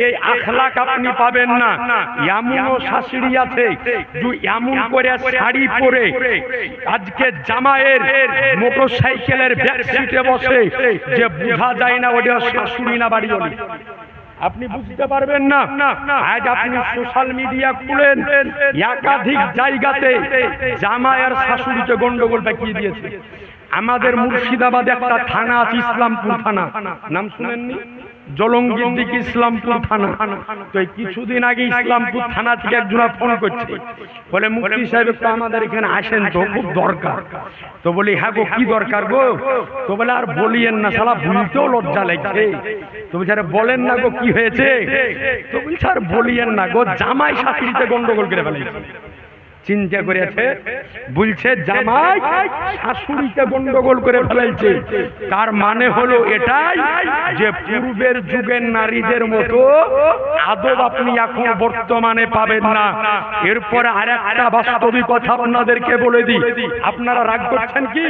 এই আখলাক আপনি পাবেন না। এমনও শাশুড়ি আছে যে এমন করে শাড়ি পরে আজকে জামাইয়ের মোটরসাইকেলের ব্যাক সিটে বসে যে বোঝা যায় না ওটা শাশুড়ি না বাড়ি হল। আপনি বুঝতে পারবেন না। আজ আপনি সোশ্যাল মিডিয়া খুলেন, একাধিক জায়গাতে জামাই আর শাশুড়িকে গন্ডগোল পাকিয়ে দিয়েছে। আমাদের মুর্শিদাবাদে একটা থানা আছে, ইসলামপুর থানা, নাম শুনেননি? জলঙ্গির দিকে ইসলামপুর থানা। তো কিছুদিন আগে ইসলামপুর থানা থেকে একজন ফোন করছে, বলে মুফতি সাহেব একটু আমাদের এখানে আসেন তো, খুব দরকার। তো বলি হ্যাঁ গো, কি দরকার গো? তো বলে আর বলিয়েন না, শালা ভুলতেও লজ্জা লাগছে। তো বলছে আরে বলেন না গো, কি হয়েছে? তো বলছে আর বলিয়েন না গো, জামাই শাশুড়িতে গন্ডগোল করে ফেলেছে। চিন্তা করেছে, বলছে জামাই শাশুড়িকে গন্ডগোল করে ফেলাইছে। তার মানে হলো এটাই যে পূর্বের যুগের নারীদের মতো আদব আপনি এখন বর্তমানে পাবেন না। এরপরে আরেকটা বাস্তবিক কথা আপনাদেরকে বলে দিই। আপনারা রাগ করছেন কি?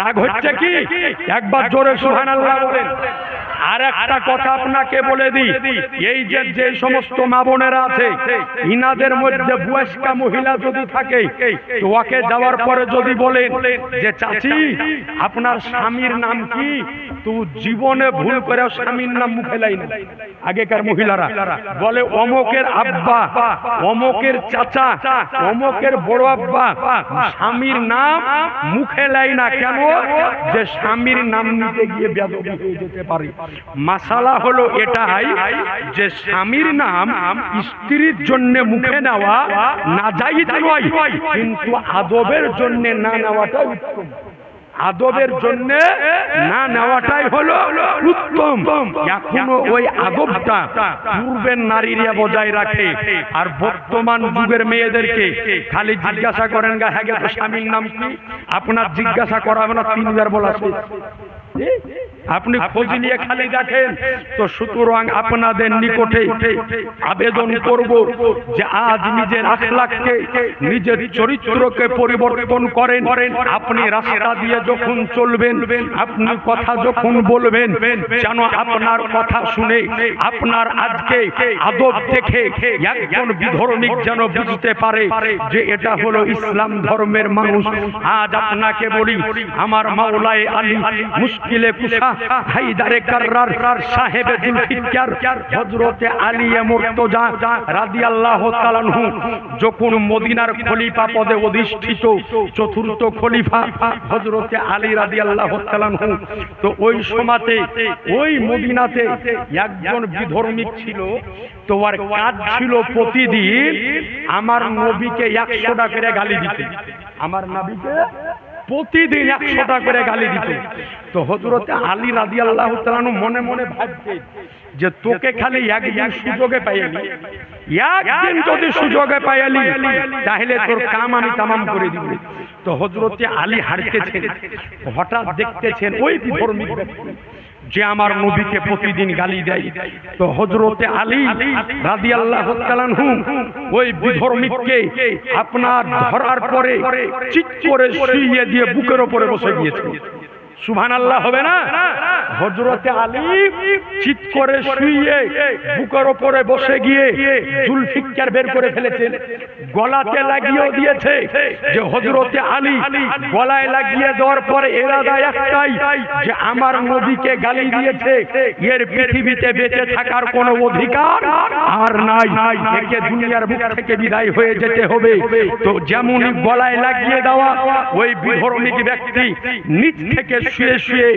রাগ হচ্ছে কি? একবার জোরে সুবহানাল্লাহ বলেন। আর একটা কথা আপনাকে বলে দিই, এই যে সমস্ত মা বোনেরা আছে, ইনাদের মধ্যে বয়স্কা মহিলা যদি থাকে, তো ওকে যাওয়ার পরে যদি বলেন যে চাচি আপনার স্বামীর নাম কি, তো জীবনে ভুল করে স্বামীর নাম মুখে লাই না। আগেকার মহিলারা বলে অমকের আব্বা, অমকের চাচা, অমকের বড় আব্বা, স্বামীর নাম মুখে লাই না। কেন? যে স্বামীর নাম নিতে গিয়ে বেয়াদবি হয়ে যেতে পারে। মাসালা হলো এটাই যে স্বামীর নাম স্ত্রীর জন্য মুখে নেওয়া নাজায়েজ নয়, কিন্তু আদবের জন্য না নেওয়াটাই উত্তম। আদবের জন্য না নেওয়াটাই হলো উত্তম। এখনো ওই আদবটা পূর্বের নারীরা বজায় রাখে। আর বর্তমান যুগের মেয়েদেরকে খালি জিজ্ঞাসা করেন গা হ্যাঁ তো স্বামীর নাম কি, আপনার জিজ্ঞাসা করা হবে না, 3 বার বলা শেষ। আপনি খোঁজ নিয়ে খালি দেখেন। তো সুতরাং আপনাদের নিকটে আবেদন করব যে আজ নিজের আখলাককে, নিজের চরিত্রকে পরিবর্তন করেন। আপনি রাস্তা দিয়ে যখন চলবেন, আপনি কথা যখন বলবেন, যেন আপনার কথা শুনে আপনার আজকে আদব দেখে একজন বিধর্মী যেন বুঝতে পারে যে এটা হলো ইসলাম ধর্মের মানুষ। আজ আপনাকে বলি, আমার মাওলায়ে আলী মুশকিলে কুশা হায়দারে কাররার সাহেবে জুলফিকার হযরতে আলী মুর্তজা রাদিয়াল্লাহু তাআলা আনহু যখন মদিনার খলিফা পদে অধিষ্ঠিত, চতুর্থ খলিফা হযরতে আলী রাদিয়াল্লাহু তাআলা আনহু, তো ওই সময়তে ওই মদিনাতে একজন বিধর্মী ছিল। তো ওর কাজ ছিল প্রতিদিন আমার নবীকে 100 টাকা করে গালি দিতে। আমার নবীকে প্রতিদিন 100 টাকা করে গালি দিত। তো হযরতে আলী রাদিয়াল্লাহু তাআলা মনে মনে ভাবতেন যে তোকে খালি একদিন সুযোগে পাইলি, একদিন যদি সুযোগে পাইলি তাহলে তোর কাম আমি তামাম করে দিব। তো হযরতে আলী হাঁটতেছেন, হঠাৎ দেখতেছেন ওই বিধর্মী ব্যক্তি যে আমার নবীকে প্রতিদিন গালি দেয়। তো হযরতে আলী রাদিয়াল্লাহু তাআলা আনহু ওই বিধর্মীকে আপনার ধরার পরে চিৎ করে শুইয়ে দিয়ে বুকের উপরে বসে গিয়েছে। সুবহানাল্লাহ হবে না? হযরতে আলী চিৎ করে শুইয়ে বুকের উপরে বসে গিয়ে জুলফিকার বের করে ফেলেছেন, গলাতে লাগিয়ে দিয়েছে। যে হযরতে আলী গলায় লাগিয়ে দেওয়ার পরে ইরাদা একটাই যে আমার নবীকে গালি দিয়েছে, এর পৃথিবীতে বেঁচে থাকার কোনো অধিকার আর নাই, একে দুনিয়ার মুখ থেকে বিদায় হয়ে যেতে হবে। তো যেমনই গলায় লাগিয়ে দেওয়া, ওই বিধর্মী ব্যক্তি নিচ থেকে শুয়ে শুয়ে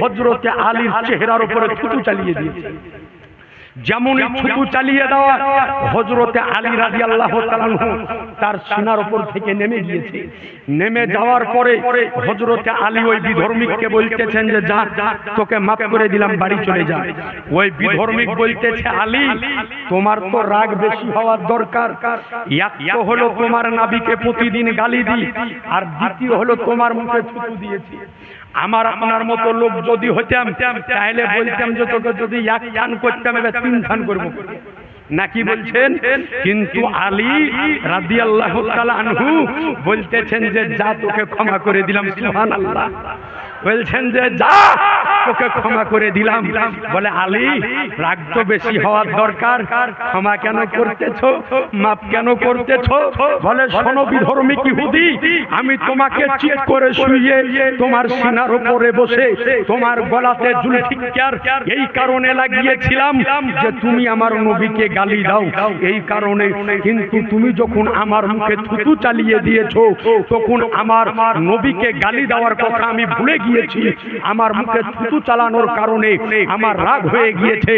হযরতে আলীর চেহারার উপরে থুতু চালিয়ে দিয়েছে। যেমনই থুতু চালিয়ে দেওয়া, হযরতে আলী রাদিয়াল্লাহু তাআলা আনহু তার সিনার উপর থেকে নেমে গিয়েছে। নেমে যাওয়ার পরে হযরতে আলী ওই বিধর্মীকে বলতেছেন যে যা, তোকে মাফ করে দিলাম, বাড়ি চলে যা। ওই বিধর্মী বলতেছে আলী তোমার তো রাগ বেশি হওয়ার দরকার। এক তো হলো তোমার নবীকে প্রতিদিন গালি দিই, আর দ্বিতীয় হলো তোমার মুখে থুতু দিয়েছি। আমার আপনার মতো লোক যদি হইতাম তাহলে বলতাম যে তোকে যদি 1 টান করতাম এবার 3 টান করব, নাকি বলছেন? কিন্তু আলী রাদিয়াল্লাহু তাআলা আনহু বলতেছেন যে যা, তোকে ক্ষমা করে দিলাম। সুবহানাল্লাহ। বলছেন যে যা, তোকে ক্ষমা করে দিলাম। বলে আলী, রাগ তো বেশি হওয়ার দরকার, ক্ষমা কেন করতেছো, মাফ কেন করতেছো? বলে শোনো বিধর্মিক ইহুদি, আমি তোমাকে চিৎ করে শুইয়ে তোমার সিনার উপরে বসে তোমার গলাতে জুলফিকার এই কারণে লাগিয়েছিলাম যে তুমি আমার নবীকে গালি দাও, এই কারণে। কিন্তু তুমি যখন আমার মুখে থুতু চালিয়ে দিয়েছো, তখন আমার নবীকে গালি দেওয়ার কথা আমি ভুলে গিয়েছি। আমার মুখে থুতু চালানোর কারণে আমার রাগ হয়ে গিয়েছে।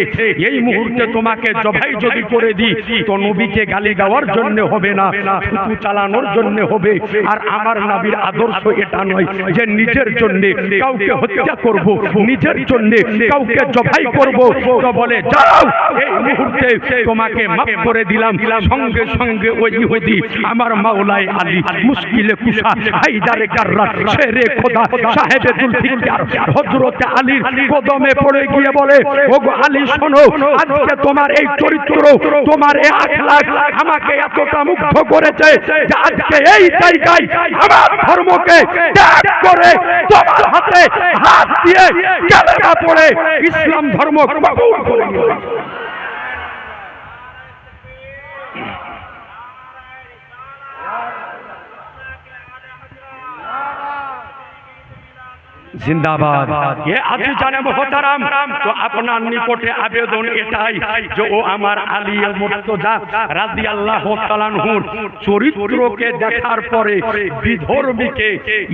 এই মুহূর্তে তোমাকে জবাই যদি করে দিই তো নবীকে গালি দেওয়ার জন্য হবে না, থুতু চালানোর জন্য হবে। আর আমার নবীর আদর্শ এটা নয় যে নিজের জন্য কাউকে হত্যা করব, নিজের জন্য কাউকে জবাই করব। তো বলে যাও, এই মুহূর্তে তোমাকে মাফ করে দিলাম। সঙ্গে সঙ্গে ওই ইহুদি আমার মাওলাই আলী মুশকিলে কুশা হায়দারে কাররাত শেরে খোদা সাহেবে জুলফিকার হযরতে আলীর কদমে পড়ে গিয়ে বলে, ওগো আলী শোনো, আজকে তোমার এই চরিত্র, তোমার এই আখলাক আমাকে এতটা মুগ্ধ করেছে যে আজকে এই জায়গায় আমার ধর্মকে ত্যাগ করে তোমার হাতে হাত দিয়ে কালেমা পড়ে ইসলাম ধর্ম কবুল করে নিয়েছি। जिंदाबाद। ये আজি জানে মোহতারাম, তো আপনার নিকটে আবেদন এটাই যে ও আমার আলী মুর্তজা রাদিয়াল্লাহু তাআলা আনহুর চরিত্রকে দেখার পরে বিধর্মীকে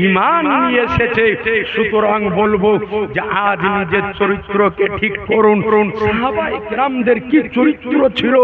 ঈমান নিয়ে এসেছে। সুতরাং বলবো যে আজ নিজের চরিত্রকে ঠিক করুন। সাহাবায়ে কেরামদের কি চরিত্র ছিল!